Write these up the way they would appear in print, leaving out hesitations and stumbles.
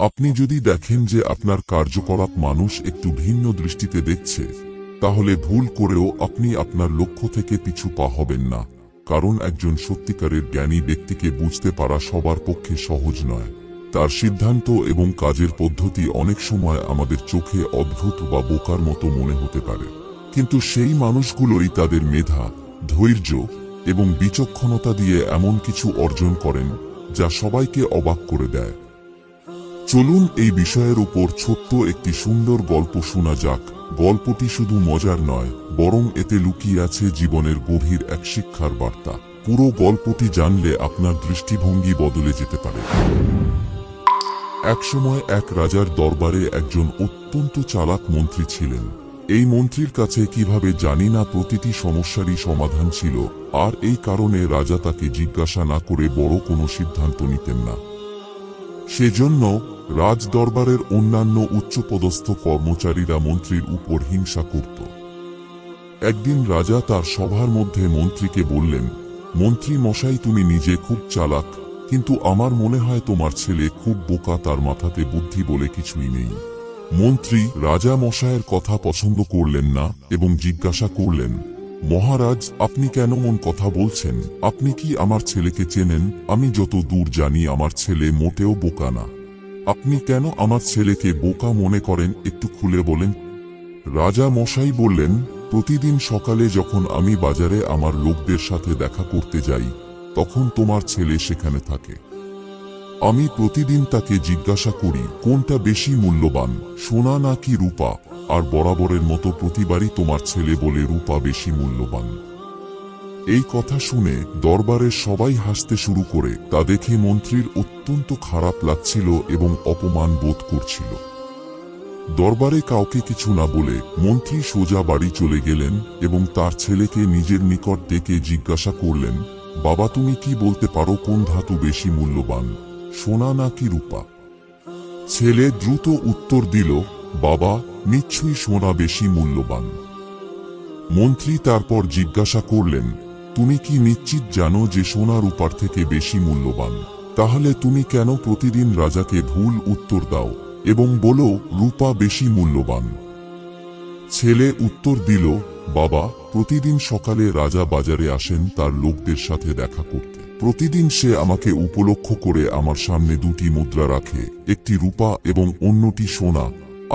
আপনি যদি দেখেন যে আপনার কার্যকলাপ মানুষ একটু ভিন্ন দৃষ্টিতে দেখছে, তাহলে ভুল করেও আপনি আপনার লক্ষ্য থেকে পিছু পা হবেন না, কারণ একজন সত্যিকারের জ্ঞানী ব্যক্তিকে বুঝতে পারা সবার পক্ষে সহজ নয়। তার সিদ্ধান্ত এবং কাজের পদ্ধতি অনেক সময় আমাদের চোখে অদ্ভুত বা বোকার মতো মনে হতে পারে, কিন্তু সেই মানুষগুলোই তাদের মেধা, ধৈর্য এবং বিচক্ষণতা দিয়ে এমন কিছু অর্জন করেন যা সবাইকে অবাক করে দেয়। চলুন এই বিষয়ের উপর ছোট্ট একটি সুন্দর গল্প শোনা যাক। গল্পটি শুধু মজার নয়, বরং এতে লুকিয়ে আছে জীবনের গভীর এক শিক্ষার বার্তা। পুরো গল্পটি জানলে আপনার দৃষ্টিভঙ্গি বদলে যেতে পারে। একসময় এক রাজার দরবারে একজন অত্যন্ত চালাক মন্ত্রী ছিলেন। এই মন্ত্রীর কাছে কিভাবে জানি না প্রতিটি সমস্যারই সমাধান ছিল, আর এই কারণে রাজা তাকে জিজ্ঞাসা না করে বড় কোনো সিদ্ধান্ত নিতেন না। সেজন্য রাজ দরবারের অন্যান্য উচ্চপদস্থ কর্মচারীরা মন্ত্রীর উপর হিংসা করত। একদিন রাজা তার সভার মধ্যে মন্ত্রীকে বললেন, মন্ত্রী মশাই, তুমি নিজে খুব চালাক, কিন্তু আমার মনে হয় তোমার ছেলে খুব বোকা, তার মাথাতে বুদ্ধি বলে কিছুই নেই। মন্ত্রী রাজা মশাইয়ের কথা পছন্দ করলেন না এবং জিজ্ঞাসা করলেন, মহারাজ, আপনি কেন মন কথা বলছেন? আপনি কি আমার ছেলেকে চেনেন? আমি যত দূর জানি আমার ছেলে মোটেও বোকা না। আপনি কেন আমার ছেলেকে বোকা মনে করেন, একটু খুলে বলেন। রাজা মশাই বললেন, প্রতিদিন সকালে যখন আমি বাজারে আমার লোকদের সাথে দেখা করতে যাই, তখন তোমার ছেলে সেখানে থাকে। আমি প্রতিদিন তাকে জিজ্ঞাসা করি কোনটা বেশি মূল্যবান, সোনা নাকি রূপা, আর বরাবরের মতো প্রতিবারই তোমার ছেলে বলে রূপা বেশি মূল্যবান। এই কথা শুনে দরবারের সবাই হাসতে শুরু করে। তা দেখে মন্ত্রীর অত্যন্ত খারাপ লাগছিল এবং অপমান বোধ করছিল। দরবারে কাউকে কিছু না বলে মন্ত্রী সোজা বাড়ি চলে গেলেন এবং তার ছেলেকে নিজের নিকট ডেকে জিজ্ঞাসা করলেন, বাবা, তুমি কি বলতে পারো কোন ধাতু বেশি মূল্যবান, সোনা নাকি রূপা? ছেলে দ্রুত উত্তর দিল, বাবা, নিশ্চয়ই সোনা বেশি মূল্যবান। মন্ত্রী তারপর জিজ্ঞাসা করলেন, তুমি কি নিশ্চিত জানো যে সোনা রূপার থেকে বেশি মূল্যবান? তাহলে তুমি কেন প্রতিদিন রাজাকে ভুল উত্তর দাও এবং বলো রূপা বেশি মূল্যবান? ছেলে উত্তর দিল, বাবা, প্রতিদিন সকালে রাজা বাজারে আসেন তার লোকদের সাথে দেখা করতে। প্রতিদিন সে আমাকে উপলক্ষ করে আমার সামনে দুটি মুদ্রা রাখে, একটি রূপা এবং অন্যটি সোনা,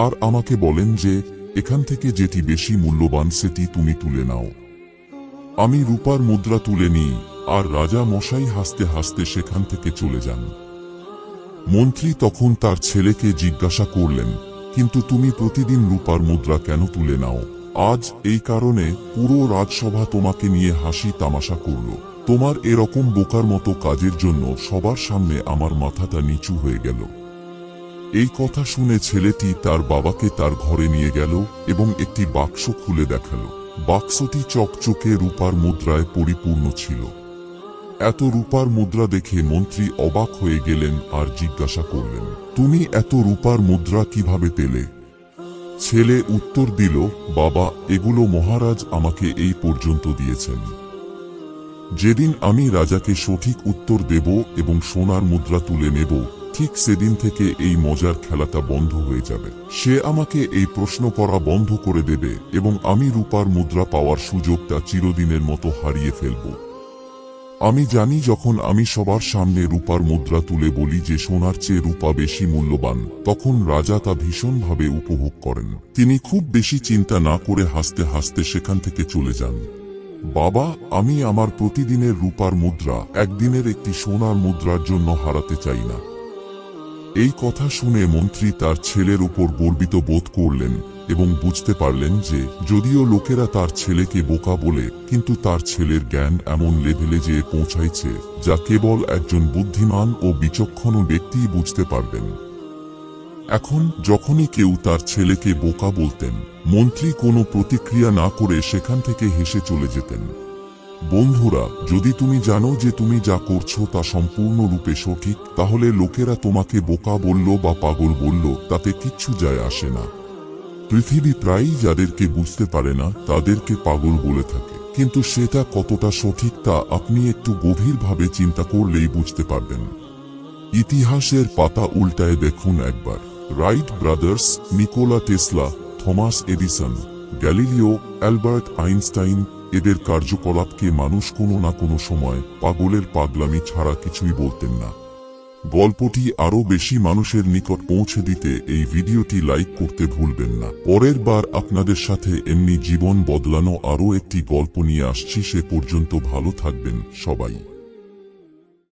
আর আমাকে বলেন যে এখান থেকে যেটি বেশি মূল্যবান সেটি তুমি তুলে নাও। আমি রূপার মুদ্রা তুলে নিই, আর রাজা মশাই হাসতে হাসতে সেখান থেকে চলে যান। মন্ত্রী তখন তার ছেলেকে জিজ্ঞাসা করলেন, কিন্তু তুমি প্রতিদিন রূপার মুদ্রা কেন তুলে নাও? আজ এই কারণে পুরো রাজসভা তোমাকে নিয়ে হাসি তামাশা করল। তোমার এরকম বোকার মতো কাজের জন্য সবার সামনে আমার মাথাটা নিচু হয়ে গেল। এই কথা শুনে ছেলেটি তার বাবাকে তার ঘরে নিয়ে গেল এবং একটি বাক্স খুলে দেখালো। বাক্সটি চকচকে রূপার মুদ্রায় পরিপূর্ণ ছিল। এত রূপার মুদ্রা দেখে মন্ত্রী অবাক হয়ে গেলেন আর জিজ্ঞাসা করলেন, তুমি এত রূপার মুদ্রা কিভাবে পেলে? ছেলে উত্তর দিল, বাবা, এগুলো মহারাজ আমাকে এই পর্যন্ত দিয়েছেন। যেদিন আমি রাজাকে সঠিক উত্তর দেব এবং সোনার মুদ্রা তুলে নেব, ঠিক সেদিন থেকে এই মজার খেলাটা বন্ধ হয়ে যাবে। সে আমাকে এই প্রশ্ন করা বন্ধ করে দেবে এবং আমি রূপার মুদ্রা পাওয়ার সুযোগটা চিরদিনের মতো হারিয়ে ফেলব। আমি জানি যখন আমি সবার সামনে রূপার মুদ্রা তুলে বলি যে সোনার চেয়ে রূপা বেশি মূল্যবান, তখন রাজা তা ভীষণভাবে উপভোগ করেন। তিনি খুব বেশি চিন্তা না করে হাসতে হাসতে সেখান থেকে চলে যান। বাবা, আমি আমার প্রতিদিনের রূপার মুদ্রা একদিনের একটি সোনার মুদ্রার জন্য হারাতে চাই না। এই কথা শুনে মন্ত্রী তার ছেলের উপর গর্বিত বোধ করলেন এবং বুঝতে পারলেন যে যদিও লোকেরা তার ছেলেকে বোকা বলে, কিন্তু তার ছেলের জ্ঞান এমন লেভেলে যেয়ে পৌঁছাইছে যা কেবল একজন বুদ্ধিমান ও বিচক্ষণ ব্যক্তিই বুঝতে পারবেন। এখন যখনই কেউ তার ছেলেকে বোকা বলতেন, মন্ত্রী কোনো প্রতিক্রিয়া না করে সেখান থেকে হেসে চলে যেতেন। বন্ধুরা, যদি তুমি জানো যে তুমি যা করছো তা সম্পূর্ণরূপে সঠিক, তাহলে লোকেরা তোমাকে বোকা বলল বা পাগল বলল তাতে কিচ্ছু যায় আসে না। পৃথিবী প্রায়ই যাদেরকে বুঝতে পারে না তাদেরকে পাগল বলে থাকে, কিন্তু সেটা কতটা সঠিক তা আপনি একটু গভীরভাবে চিন্তা করলেই বুঝতে পারবেন। ইতিহাসের পাতা উল্টায় দেখুন একবার। Wright brothers, Nikola Tesla, Thomas Edison, Galileo, Albert Einstein, এদের কার্যকলাপকে মানুষ কোনো না কোনো সময় পাগলের পাগলামি ছাড়া কিছুই বলতেন না। গল্পটি আরও বেশি মানুষের নিকট পৌঁছে দিতে এই ভিডিওটি লাইক করতে ভুলবেন না। পরের বার আপনাদের সাথে এমনি জীবন বদলানো আরও একটি গল্প নিয়ে আসছি। সে পর্যন্ত ভালো থাকবেন সবাই।